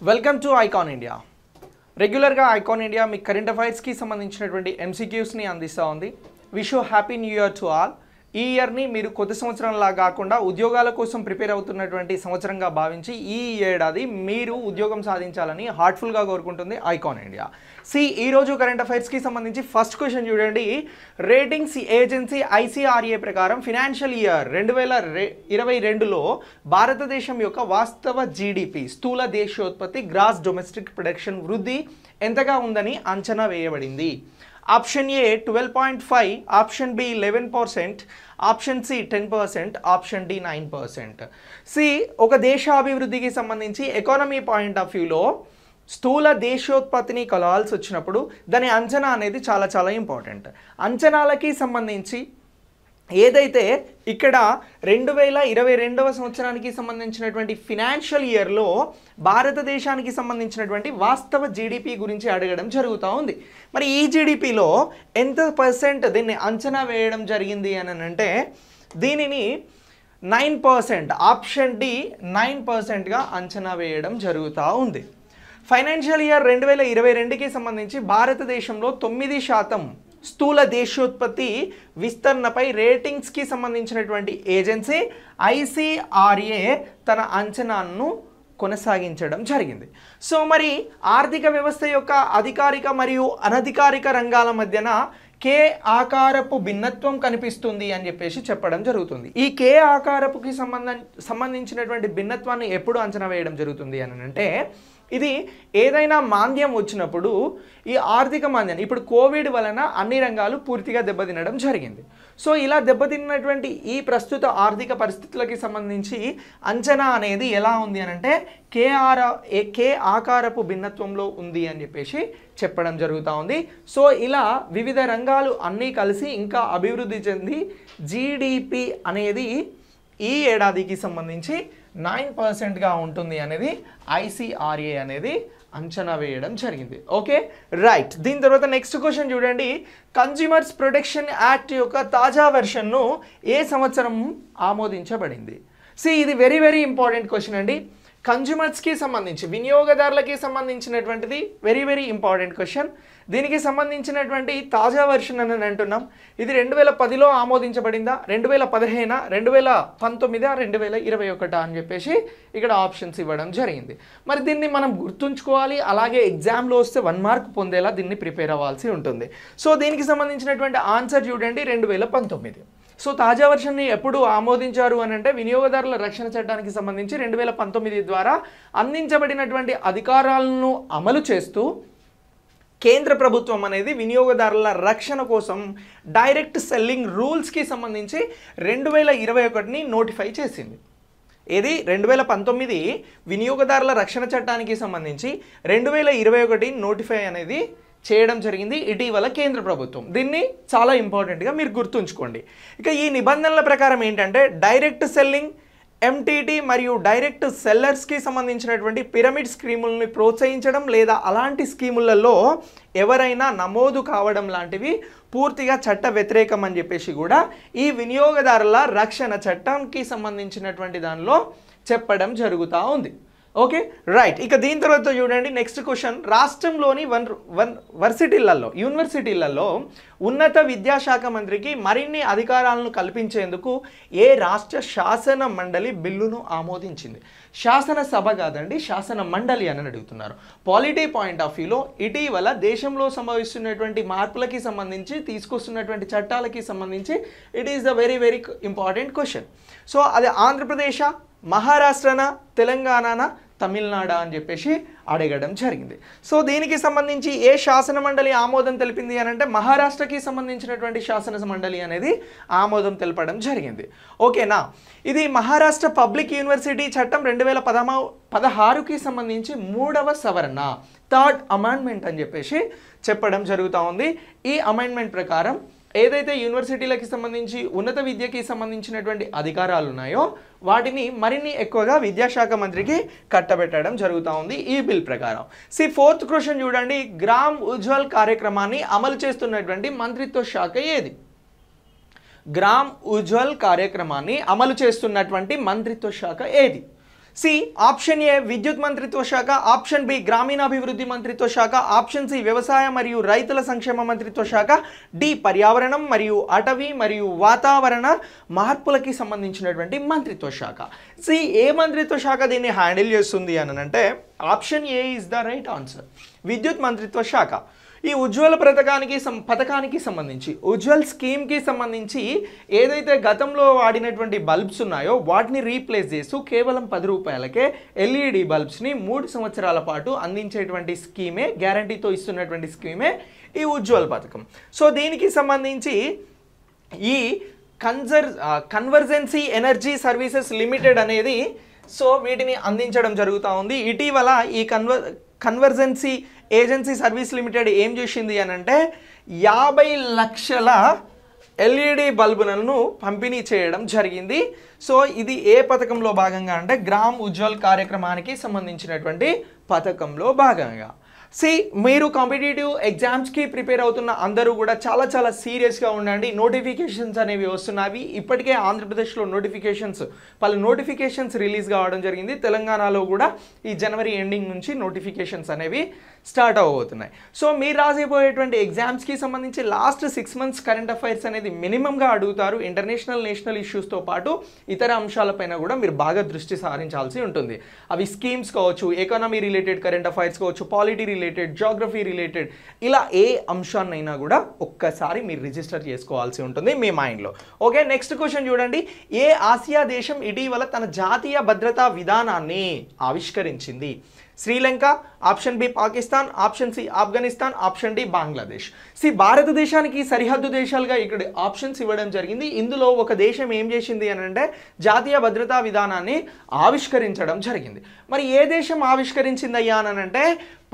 Welcome to icon India. రెగ్యులర్గా icon India మీ current అఫైర్స్కి సంబంధించినటువంటి ఎంసీక్యూస్ని అందిస్తూ ఉంది. Wish you happy new year to all. ఈ ఇయర్ని మీరు కొత్త సంవత్సరంలా కాకుండా ఉద్యోగాల కోసం ప్రిపేర్ అవుతున్నటువంటి సంవత్సరంగా భావించి ఈ ఏడాది మీరు ఉద్యోగం సాధించాలని హార్ట్ఫుల్గా కోరుకుంటుంది ఐకాన్ ఇండియా. ఈరోజు కరెంట్ అఫైర్స్కి సంబంధించి ఫస్ట్ క్వశ్చన్ చూడండి. రేటింగ్స్ ఏజెన్సీ ఐసీఆర్ఏ ప్రకారం ఫినాన్షియల్ ఇయర్ 2022లో భారతదేశం యొక్క వాస్తవ జీడిపి స్థూల దేశోత్పత్తి గ్రాస్ డొమెస్టిక్ ప్రొడక్షన్ వృద్ధి ఎంతగా ఉందని అంచనా వేయబడింది. Option A 12.5, option B 11%, option C 10%, option D 9%. ఒక దేశ అభివృద్ధికి సంబంధించి ఎకానమీ పాయింట్ ఆఫ్ వ్యూలో స్థూల దేశోత్పత్తిని కొలవాల్సి వచ్చినప్పుడు దాని అంచనా అనేది చాలా చాలా ఇంపార్టెంట్. అంచనాలకి సంబంధించి ఏదైతే ఇక్కడ 2022వ సంవత్సరానికి సంబంధించినటువంటి ఫినాన్షియల్ ఇయర్లో భారతదేశానికి సంబంధించినటువంటి వాస్తవ జీడిపి గురించి అడగడం జరుగుతూ ఉంది. మరి ఈ జీడిపిలో ఎంత పర్సెంట్ దీన్ని అంచనా వేయడం జరిగింది అని అంటే దీనిని 9%, ఆప్షన్ డి 9%గా అంచనా వేయడం జరుగుతూ ఉంది. ఫైనాన్షియల్ ఇయర్ 2022కి సంబంధించి భారతదేశంలో 9% స్థూల దేశోత్పత్తి విస్తరణపై రేటింగ్స్కి సంబంధించినటువంటి ఏజెన్సీ ఐసీఆర్ఏ తన అంచనాను కొనసాగించడం జరిగింది. మరి ఆర్థిక వ్యవస్థ యొక్క అధికారిక మరియు అనధికారిక రంగాల మధ్యన కే ఆకారపు భిన్నత్వం కనిపిస్తుంది అని చెప్పేసి చెప్పడం జరుగుతుంది. ఈ కే ఆకారపుకి సంబంధించినటువంటి భిన్నత్వాన్ని ఎప్పుడు అంచనా వేయడం జరుగుతుంది అని అంటే ఇది ఏదైనా మాంద్యం వచ్చినప్పుడు ఈ ఆర్థిక మాంద్యాన్ని ఇప్పుడు కోవిడ్ వలన అన్ని రంగాలు పూర్తిగా దెబ్బతినడం జరిగింది. ఇలా దెబ్బతిన్నటువంటి ఈ ప్రస్తుత ఆర్థిక పరిస్థితులకి సంబంధించి అంచనా అనేది ఎలా ఉంది అని అంటే కే ఆకారపు భిన్నత్వంలో ఉంది అని చెప్పేసి చెప్పడం జరుగుతూ ఉంది. ఇలా వివిధ రంగాలు అన్నీ కలిసి ఇంకా అభివృద్ధి చెంది జీడిపి అనేది ఈ ఏడాదికి సంబంధించి 9%గా ఉంటుంది అనేది ఐసీఆర్ఏ అనేది అంచనా వేయడం జరిగింది. Okay right. దీని తర్వాత నెక్స్ట్ క్వశ్చన్ చూడండి. కన్జ్యూమర్స్ ప్రొటెక్షన్ యాక్ట్ యొక్క తాజా వెర్షన్ను ఏ సంవత్సరం ఆమోదించబడింది? ఇది వెరీ వెరీ ఇంపార్టెంట్ క్వశ్చన్ అండి. కన్జ్యూమర్స్కి సంబంధించి వినియోగదారులకి సంబంధించినటువంటిది వెరీ వెరీ ఇంపార్టెంట్ క్వశ్చన్. దీనికి సంబంధించినటువంటి తాజా వెర్షన్ అని అంటున్నాం. ఇది 2010లో ఆమోదించబడిందా, 2015, 2019, 2021 అని చెప్పేసి ఇక్కడ ఆప్షన్స్ ఇవ్వడం జరిగింది. మరి దీన్ని మనం గుర్తుంచుకోవాలి, అలాగే ఎగ్జామ్లో వస్తే 1 మార్క్ పొందేలా దీన్ని ప్రిపేర్ అవ్వాల్సి ఉంటుంది. దీనికి సంబంధించినటువంటి ఆన్సర్ చూడండి 2019. తాజా వర్షన్ని ఎప్పుడు ఆమోదించారు అని అంటే వినియోగదారుల రక్షణ చట్టానికి సంబంధించి 2019 ద్వారా అందించబడినటువంటి అధికారాలను అమలు చేస్తూ కేంద్ర ప్రభుత్వం అనేది వినియోగదారుల రక్షణ కోసం డైరెక్ట్ సెల్లింగ్ రూల్స్కి సంబంధించి 2021ని నోటిఫై చేసింది. ఏది 2019 వినియోగదారుల రక్షణ చట్టానికి సంబంధించి 2021 నోటిఫై అనేది చేయడం జరిగింది ఇటీవల కేంద్ర ప్రభుత్వం. దీన్ని చాలా ఇంపార్టెంట్గా మీరు గుర్తుంచుకోండి. ఇక ఈ నిబంధనల ప్రకారం ఏంటంటే డైరెక్ట్ సెల్లింగ్, ఎంటీటీ మరియు డైరెక్ట్ సెల్లర్స్కి సంబంధించినటువంటి పిరమిడ్ స్కీములని ప్రోత్సహించడం లేదా అలాంటి స్కీములలో ఎవరైనా నమోదు కావడం లాంటివి పూర్తిగా చట్ట వ్యతిరేకం అని చెప్పేసి కూడా ఈ వినియోగదారుల రక్షణ చట్టానికి సంబంధించినటువంటి దానిలో చెప్పడం జరుగుతూ ఉంది. Okay right. ఇక దీని తర్వాత చూడండి నెక్స్ట్ క్వశ్చన్. రాష్ట్రంలోని యూనివర్సిటీలలో ఉన్నత విద్యాశాఖ మంత్రికి మరిన్ని అధికారాలను కల్పించేందుకు ఏ రాష్ట్ర శాసన మండలి బిల్లును ఆమోదించింది? శాసనసభ కాదండి, శాసన మండలి అని అడుగుతున్నారు. పాలిటీ పాయింట్ ఆఫ్ వ్యూలో ఇటీవల దేశంలో సంభవిస్తున్నటువంటి మార్పులకి సంబంధించి తీసుకొస్తున్నటువంటి చట్టాలకి సంబంధించి it is the very very important question. అది ఆంధ్రప్రదేశ్, మహారాష్ట్రనా, తెలంగాణనా, తమిళనాడు అని చెప్పేసి అడగడం జరిగింది. దీనికి సంబంధించి ఏ శాసన మండలి ఆమోదం తెలిపింది అని అంటే మహారాష్ట్రకి సంబంధించినటువంటి శాసన మండలి అనేది ఆమోదం తెలపడం జరిగింది. ఓకేనా. ఇది మహారాష్ట్ర పబ్లిక్ యూనివర్సిటీ చట్టం 2016కి సంబంధించి 3వ సవరణ, 3rd అమెండ్మెంట్ అని చెప్పేసి చెప్పడం జరుగుతూ ఉంది. ఈ అమెండ్మెంట్ ప్రకారం ఏదైతే యూనివర్సిటీలకి సంబంధించి ఉన్నత విద్యకి సంబంధించినటువంటి అధికారాలు ఉన్నాయో వాటిని మరిన్ని ఎక్కువగా విద్యాశాఖ మంత్రికి కట్టబెట్టడం జరుగుతూ ఉంది ఈ బిల్ ప్రకారం. 4th క్వశ్చన్ చూడండి. గ్రామ్ ఉజ్వల్ కార్యక్రమాన్ని అమలు చేస్తున్నటువంటి మంత్రిత్వ శాఖ ఏది? గ్రామ్ ఉజ్వల్ కార్యక్రమాన్ని అమలు చేస్తున్నటువంటి మంత్రిత్వ శాఖ ఏది? సి ఆప్షన్ ఏ విద్యుత్ మంత్రిత్వ శాఖ, ఆప్షన్ బి గ్రామీణాభివృద్ధి మంత్రిత్వ శాఖ, ఆప్షన్ సి వ్యవసాయ మరియు రైతుల సంక్షేమ మంత్రిత్వ శాఖ, డి పర్యావరణం మరియు అటవీ మరియు వాతావరణ మార్పులకి సంబంధించినటువంటి మంత్రిత్వ శాఖ. సి ఏ మంత్రిత్వ శాఖ దీన్ని హ్యాండిల్ చేస్తుంది అని అంటే option A is the right answer, విద్యుత్ మంత్రిత్వ శాఖ. ఈ ఉజ్వల పథకానికి సంబంధించి, ఉజ్వల్ స్కీమ్కి సంబంధించి ఏదైతే గతంలో వాడినటువంటి బల్బ్స్ ఉన్నాయో వాటిని రీప్లేస్ చేస్తూ కేవలం 10 రూపాయలకే ఎల్ఈడి బల్బ్స్ని 3 సంవత్సరాల పాటు అందించేటువంటి స్కీమే, గ్యారంటీతో ఇస్తున్నటువంటి స్కీమే ఈ ఉజ్వల్ పథకం. సో దీనికి సంబంధించి ఈ కన్వర్జెన్సీ ఎనర్జీ సర్వీసెస్ లిమిటెడ్ అనేది సో వీటిని అందించడం జరుగుతూ ఉంది. ఇటీవల ఈ కన్వర్జెన్సీ ఏజెన్సీ సర్వీస్ లిమిటెడ్ ఏం చేసింది అని అంటే 50 లక్షల ఎల్ఈడి బల్బులను పంపిణీ చేయడం జరిగింది. సో ఇది ఏ పథకంలో భాగంగా అంటే గ్రామ్ ఉజ్వల్ కార్యక్రమానికి సంబంధించినటువంటి పథకంలో భాగంగా. మీరు కాంపిటేటివ్ ఎగ్జామ్స్కి ప్రిపేర్ అవుతున్న అందరూ కూడా చాలా చాలా సీరియస్గా ఉండండి. నోటిఫికేషన్స్ అనేవి వస్తున్నాయి. ఇప్పటికే ఆంధ్రప్రదేశ్లో పలు నోటిఫికేషన్స్ రిలీజ్ కావడం జరిగింది. తెలంగాణలో కూడా ఈ జనవరి ఎండింగ్ నుంచి నోటిఫికేషన్స్ అనేవి స్టార్ట్ అవబోతున్నాయి. సో మీరు రాసేపోయేటువంటి ఎగ్జామ్స్కి సంబంధించి లాస్ట్ 6 మంత్స్ కరెంట్ అఫైర్స్ అనేది మినిమంగా అడుగుతారు. ఇంటర్నేషనల్ నేషనల్ ఇష్యూస్తో పాటు ఇతర అంశాలపైన కూడా మీరు బాగా దృష్టి సారించాల్సి ఉంటుంది. అవి స్కీమ్స్ కావచ్చు, ఎకానమీ రిలేటెడ్ కరెంట్ అఫైర్స్ కావచ్చు, పాలిటీ రిలేటెడ్, జాగ్రఫీ రిలేటెడ్, ఇలా ఏ అంశాన్నైనా కూడా ఒక్కసారి మీరు రిజిస్టర్ చేసుకోవాల్సి ఉంటుంది మీ మైండ్లో. ఓకే, నెక్స్ట్ క్వశ్చన్ చూడండి. ఏ ఆసియా దేశం ఇటీవల తన జాతీయ భద్రతా విధానాన్ని ఆవిష్కరించింది? Sri Lanka, option B Pakistan, option C Afghanistan, option D Bangladesh. భారతదేశానికి సరిహద్దు దేశాలుగా ఇక్కడ ఆప్షన్స్ ఇవ్వడం జరిగింది. ఇందులో ఒక దేశం ఏం చేసింది అని అంటే జాతీయ భద్రతా విధానాన్ని ఆవిష్కరించడం జరిగింది. మరి ఏ దేశం ఆవిష్కరించిందయ్యా అని అంటే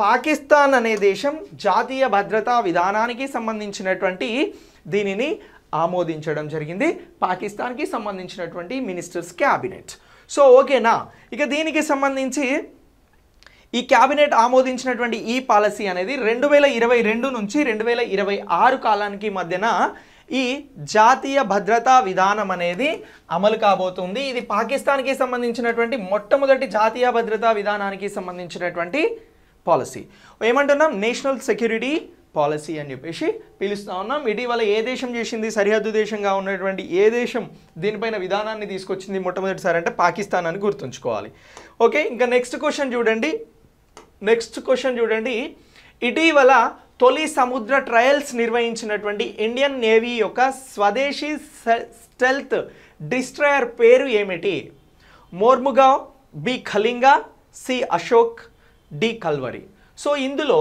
పాకిస్తాన్ అనే దేశం జాతీయ భద్రతా విధానానికి సంబంధించినటువంటి దీనిని ఆమోదించడం జరిగింది. పాకిస్తాన్కి సంబంధించినటువంటి మినిస్టర్స్ క్యాబినెట్. సో ఓకేనా, ఇక దీనికి సంబంధించి ఈ క్యాబినెట్ ఆమోదించినటువంటి ఈ పాలసీ అనేది 2022 నుంచి 2026 కాలానికి మధ్యన ఈ జాతీయ భద్రతా విధానం అనేది అమలు కాబోతుంది. ఇది పాకిస్తాన్కి సంబంధించినటువంటి మొట్టమొదటి జాతీయ భద్రతా విధానానికి సంబంధించినటువంటి పాలసీ. ఏమంటున్నాం? నేషనల్ సెక్యూరిటీ పాలసీ అని చెప్పేసి పిలుస్తూ ఉన్నాం. ఇటీవల ఏ దేశం చేసింది? సరిహద్దు దేశంగా ఉన్నటువంటి ఏ దేశం దీనిపైన విధానాన్ని తీసుకొచ్చింది మొట్టమొదటిసారి అంటే పాకిస్తాన్ అని గుర్తుంచుకోవాలి. ఓకే, ఇంకా నెక్స్ట్ క్వశ్చన్ చూడండి. ఇటీవల తొలి సముద్ర ట్రయల్స్ నిర్వహించినటువంటి ఇండియన్ నేవీ యొక్క స్వదేశీ స్టెల్త్ డిస్ట్రాయర్ పేరు ఏమిటి? Mormugao, B Kalinga, C Ashok, D Kalvari. So ఇందులో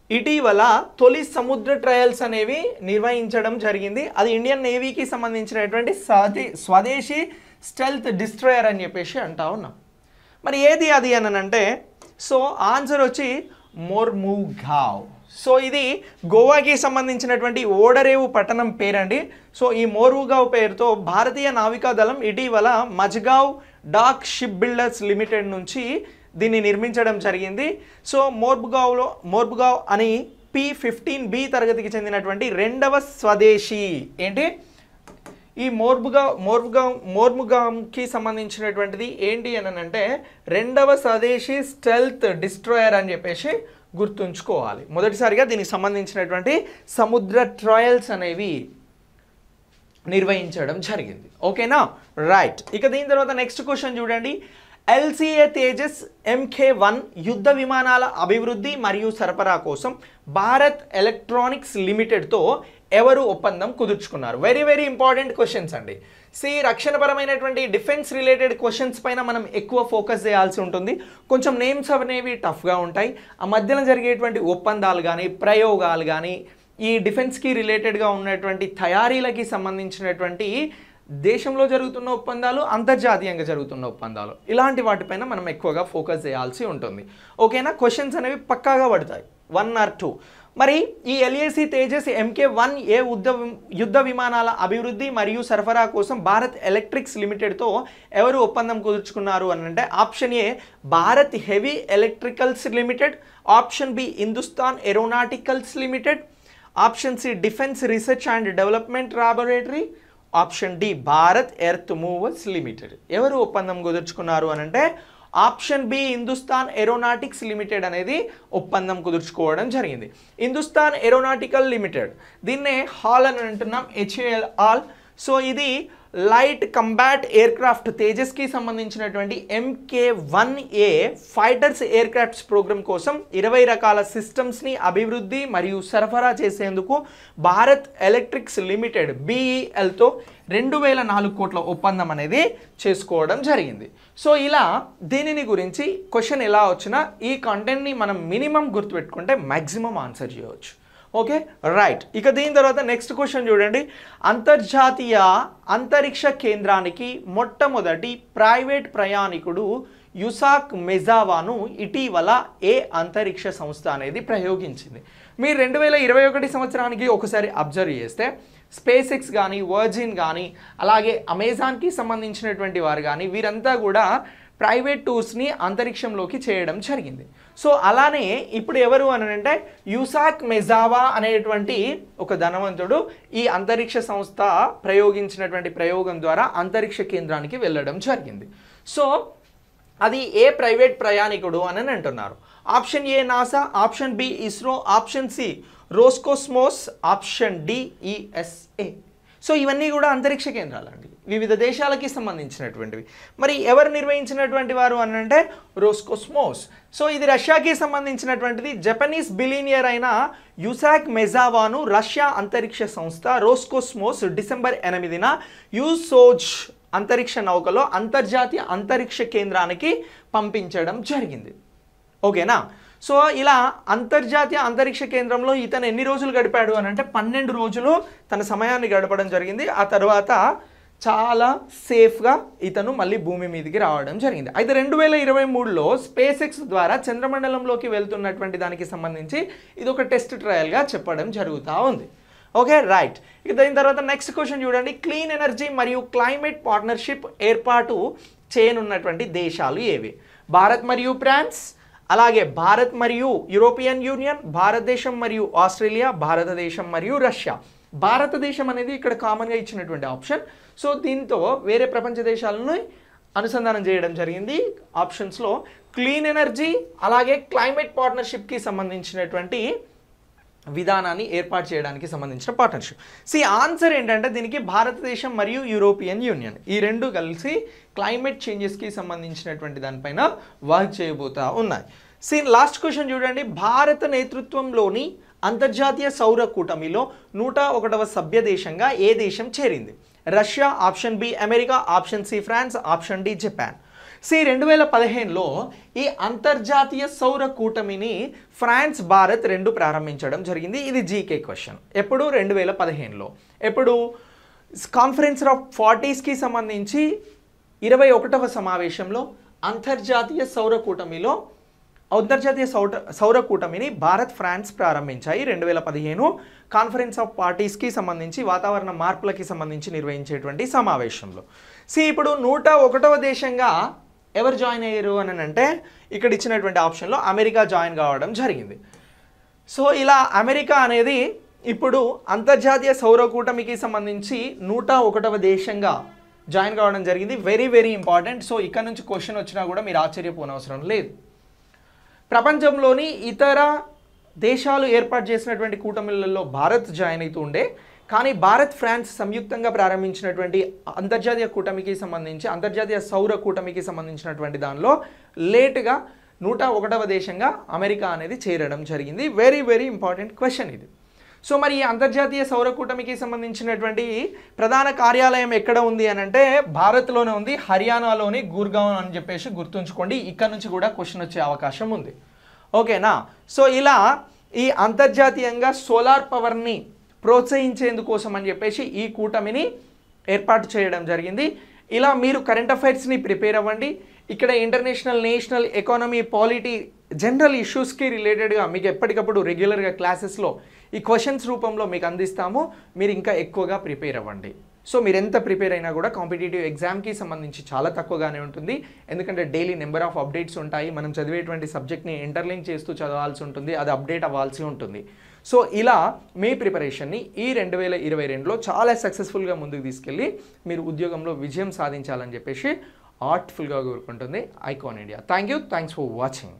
ఇటీవల తొలి సముద్ర ట్రయల్స్ అనేవి నిర్వహించడం జరిగింది. అది ఇండియన్ నేవీకి సంబంధించినటువంటి స్వదేశీ స్టెల్త్ డిస్ట్రాయర్ అని చెప్పేసి అంటా ఉన్నాం. మరి ఏది అది అని అంటే సో ఆన్సర్ వచ్చి మోర్ముగావ్. సో ఇది గోవాకి సంబంధించినటువంటి ఓడరేవు పట్టణం పేరండి. సో ఈ మోర్ముగావ్ పేరుతో భారతీయ నావికాదళం ఇటీవల Mazagon dock ship builders limited నుంచి దీన్ని నిర్మించడం జరిగింది. సో మోర్ముగావ్ అని P-15B తరగతికి చెందినటువంటి రెండవ స్వదేశీ ఏంటి ఈ మోర్ముగావ్కి సంబంధించినటువంటిది ఏంటి అని అంటే రెండవ స్వదేశీ స్టెల్త్ డిస్ట్రాయర్ అని చెప్పేసి గుర్తుంచుకోవాలి. మొదటిసారిగా దీనికి సంబంధించినటువంటి సముద్ర ట్రయల్స్ అనేవి నిర్వహించడం జరిగింది. ఓకేనా, రైట్. ఇక దీని తర్వాత నెక్స్ట్ క్వశ్చన్ చూడండి. LCA తేజస్ MK1 యుద్ధ విమానాల అభివృద్ధి మరియు సరఫరా కోసం భారత్ ఎలక్ట్రానిక్స్ లిమిటెడ్తో ఎవరు ఒప్పందం కుదుర్చుకున్నారు? వెరీ వెరీ ఇంపార్టెంట్ క్వశ్చన్స్ అండి. రక్షణపరమైనటువంటి డిఫెన్స్ రిలేటెడ్ క్వశ్చన్స్ పైన మనం ఎక్కువ ఫోకస్ చేయాల్సి ఉంటుంది. కొంచెం నేమ్స్ అనేవి టఫ్గా ఉంటాయి. ఆ మధ్యలో జరిగేటువంటి ఒప్పందాలు కానీ ప్రయోగాలు కానీ ఈ డిఫెన్స్కి రిలేటెడ్గా ఉన్నటువంటి తయారీలకి సంబంధించినటువంటి దేశంలో జరుగుతున్న ఒప్పందాలు, అంతర్జాతీయంగా జరుగుతున్న ఒప్పందాలు, ఇలాంటి వాటిపైన మనం ఎక్కువగా ఫోకస్ చేయాల్సి ఉంటుంది. ఓకేనా, క్వశ్చన్స్ అనేవి పక్కాగా పడతాయి 1 or 2. మరి ఈ LAC తేజస్ MK1 యుద్ధ విమానాల అభివృద్ధి మరియు సరఫరా కోసం భారత్ ఎలక్ట్రిక్స్ లిమిటెడ్తో ఎవరు ఒప్పందం కుదుర్చుకున్నారు అని అంటే option A Bharat heavy electricals limited, option B Hindustan aeronauticals limited, option C defence research and development laboratory, option D Bharat earth movers limited. ఎవరు ఒప్పందం కుదుర్చుకున్నారు అని అంటే option B Hindustan aeronautics limited అనేది ఒప్పందం కుదుర్చుకోవడం జరిగింది. హిందుస్థాన్ ఏరోనాటికల్ లిమిటెడ్, దీన్నే హాల్ అని అంటున్నాం, HAL హాల్. సో ఇది లైట్ కంబాట్ ఎయిర్క్రాఫ్ట్ తేజస్కి సంబంధించినటువంటి MK-1A ఫైటర్స్ ఎయిర్క్రాఫ్ట్స్ ప్రోగ్రామ్ కోసం 20 రకాల సిస్టమ్స్ని అభివృద్ధి మరియు సరఫరా చేసేందుకు భారత్ ఎలక్ట్రిక్స్ లిమిటెడ్ BELతో 2004 కోట్ల ఒప్పందం అనేది చేసుకోవడం జరిగింది. సో ఇలా దీనిని గురించి క్వశ్చన్ ఎలా వచ్చినా ఈ కంటెంట్ని మనం మినిమం గుర్తుపెట్టుకుంటే మ్యాక్సిమం ఆన్సర్ చేయవచ్చు. Okay right. ఇక దీని తర్వాత నెక్స్ట్ క్వశ్చన్ చూడండి. అంతర్జాతీయ అంతరిక్ష కేంద్రానికి మొట్టమొదటి ప్రైవేట్ ప్రయాణికుడు యుసాక్ మెజావాను ఇటీవల ఏ అంతరిక్ష సంస్థ అనేది ప్రయోగించింది? మీరు 2021 సంవత్సరానికి ఒకసారి అబ్జర్వ్ చేస్తే స్పేస్ ఎక్స్ కానీ, వర్జిన్ కానీ, అలాగే అమెజాన్కి సంబంధించినటువంటి వారు కానీ వీరంతా కూడా ప్రైవేట్ టూర్స్ని అంతరిక్షంలోకి చేయడం జరిగింది. సో అలానే ఇప్పుడు ఎవరు అని అంటే యుసాక్ మెజావా అనేటువంటి ఒక ధనవంతుడు ఈ అంతరిక్ష సంస్థ ప్రయోగించినటువంటి ప్రయోగం ద్వారా అంతరిక్ష కేంద్రానికి వెళ్ళడం జరిగింది. సో అది ఏ ప్రైవేట్ ప్రయాణికుడు అని అంటున్నారు? Option A NASA, option B ISRO, option C Roscosmos, option D ESA. So ఇవన్నీ కూడా అంతరిక్ష కేంద్రాలండి, వివిధ దేశాలకి సంబంధించినటువంటివి. మరి ఎవరు నిర్వహించినటువంటి వారు అని అంటే రోస్కోస్మోస్. సో ఇది రష్యాకి సంబంధించినటువంటిది. జపనీస్ బిలియనియర్ అయిన యుసాక్ మెజావాను రష్యా అంతరిక్ష సంస్థ రోస్కోస్మోస్ డిసెంబర్ 8న యూసోజ్ అంతరిక్ష నౌకలో అంతర్జాతీయ అంతరిక్ష కేంద్రానికి పంపించడం జరిగింది. ఓకేనా? సో ఇలా అంతర్జాతీయ అంతరిక్ష కేంద్రంలో ఇతను ఎన్ని రోజులు గడిపాడు అని అంటే 12 రోజులు తన సమయాన్ని గడపడం జరిగింది. ఆ తర్వాత చాలా సేఫ్గా ఇతను మళ్ళీ భూమి మీదకి రావడం జరిగింది. అయితే 2023లో స్పేస్ ఎక్స్ ద్వారా చంద్రమండలంలోకి వెళ్తున్నటువంటి దానికి సంబంధించి ఇది ఒక టెస్ట్ ట్రయల్గా చెప్పడం జరుగుతూ ఉంది. Okay right. ఇక దాని తర్వాత నెక్స్ట్ క్వశ్చన్ చూడండి. క్లీన్ ఎనర్జీ మరియు క్లైమేట్ పార్ట్నర్షిప్ ఏర్పాటు చేయనున్నటువంటి దేశాలు ఏవి? భారత్ మరియు ఫ్రాన్స్, అలాగే భారత్ మరియు యూరోపియన్ యూనియన్, భారతదేశం మరియు ఆస్ట్రేలియా, భారతదేశం మరియు రష్యా. భారతదేశం అనేది ఇక్కడ కామన్గా ఇచ్చినటువంటి ఆప్షన్. సో దీంతో వేరే ప్రపంచ దేశాలను అనుసంధానం చేయడం జరిగింది ఆప్షన్స్లో. క్లీన్ ఎనర్జీ అలాగే క్లైమేట్ పార్ట్నర్షిప్కి సంబంధించినటువంటి విధానాన్ని ఏర్పాటు చేయడానికి సంబంధించిన పార్ట్నర్షిప్. ఆన్సర్ ఏంటంటే దీనికి భారతదేశం మరియు యూరోపియన్ యూనియన్ ఈ రెండు కలిసి క్లైమేట్ చేంజెస్కి సంబంధించినటువంటి దానిపైన వర్క్ చేయబోతా ఉన్నాయి. లాస్ట్ క్వశ్చన్ చూడండి. భారత నేతృత్వంలోని అంతర్జాతీయ సౌర కూటమిలో 101వ సభ్య దేశంగా ఏ దేశం చేరింది? Russia, option B America, option C France, option D Japan. 2015లో ఈ అంతర్జాతీయ సౌర కూటమిని ఫ్రాన్స్, భారత్ రెండు ప్రారంభించడం జరిగింది. ఇది జీకే క్వశ్చన్. ఎప్పుడు? 2015లో. ఎప్పుడు? కాన్ఫరెన్స్ ఆఫ్ పార్టీస్కి సంబంధించి 21వ సమావేశంలో అంతర్జాతీయ సౌర కూటమిని భారత్, ఫ్రాన్స్ ప్రారంభించాయి 2015 కాన్ఫరెన్స్ ఆఫ్ పార్టీస్కి సంబంధించి వాతావరణ మార్పులకి సంబంధించి నిర్వహించేటువంటి సమావేశంలో. ఇప్పుడు 101వ దేశంగా ఎవరు జాయిన్ అయ్యారు అని అంటే ఇక్కడ ఇచ్చినటువంటి ఆప్షన్లో అమెరికా జాయిన్ కావడం జరిగింది. సో ఇలా అమెరికా అనేది ఇప్పుడు అంతర్జాతీయ సౌర కూటమికి సంబంధించి 101వ దేశంగా జాయిన్ కావడం జరిగింది. Very very important. సో ఇక్కడ నుంచి క్వశ్చన్ వచ్చినా కూడా మీరు ఆశ్చర్యపోనవసరం లేదు. ప్రపంచంలోని ఇతర దేశాలు ఏర్పాటు చేసినటువంటి కూటమిలలో భారత్ జాయిన్ అవుతూ ఉండే, కానీ భారత్, ఫ్రాన్స్ సంయుక్తంగా ప్రారంభించినటువంటి అంతర్జాతీయ కూటమికి సంబంధించి అంతర్జాతీయ సౌర కూటమికి సంబంధించినటువంటి దానిలో లేటుగా 101వ దేశంగా అమెరికా అనేది చేరడం జరిగింది. వెరీ వెరీ ఇంపార్టెంట్ క్వశ్చన్ ఇది. సో మరి ఈ అంతర్జాతీయ సౌర కూటమికి సంబంధించినటువంటి ప్రధాన కార్యాలయం ఎక్కడ ఉంది అని అంటే భారత్లోనే ఉంది, హర్యానాలోని గుర్గావ్ అని చెప్పేసి గుర్తుంచుకోండి. ఇక్కడ నుంచి కూడా క్వశ్చన్ వచ్చే అవకాశం ఉంది. ఓకేనా? సో ఇలా ఈ అంతర్జాతీయంగా సోలార్ పవర్ని ప్రోత్సహించేందుకోసం అని చెప్పేసి ఈ కూటమిని ఏర్పాటు చేయడం జరిగింది. ఇలా మీరు కరెంట్ అఫైర్స్ని ప్రిపేర్ అవ్వండి. ఇక్కడ international, national, economy, polity, general ఇష్యూస్కి రిలేటెడ్గా మీకు ఎప్పటికప్పుడు రెగ్యులర్గా క్లాసెస్లో ఈ క్వశ్చన్స్ రూపంలో మీకు అందిస్తాము. మీరు ఇంకా ఎక్కువగా ప్రిపేర్ అవ్వండి. సో మీరు ఎంత ప్రిపేర్ అయినా కూడా కాంపిటేటివ్ ఎగ్జామ్కి సంబంధించి చాలా తక్కువగానే ఉంటుంది. ఎందుకంటే డైలీ నెంబర్ ఆఫ్ అప్డేట్స్ ఉంటాయి. మనం చదివేటువంటి సబ్జెక్ట్ని ఇంటర్లింక్ చేస్తూ చదవాల్సి ఉంటుంది, అది అప్డేట్ అవ్వాల్సి ఉంటుంది. సో ఇలా మీ ప్రిపరేషన్ని ఈ 2022లో చాలా సక్సెస్ఫుల్గా ముందుకు తీసుకెళ్ళి మీరు ఉద్యోగంలో విజయం సాధించాలని చెప్పేసి హార్ట్ఫుల్గా కోరుకుంటుంది icon India. Thanks for watching.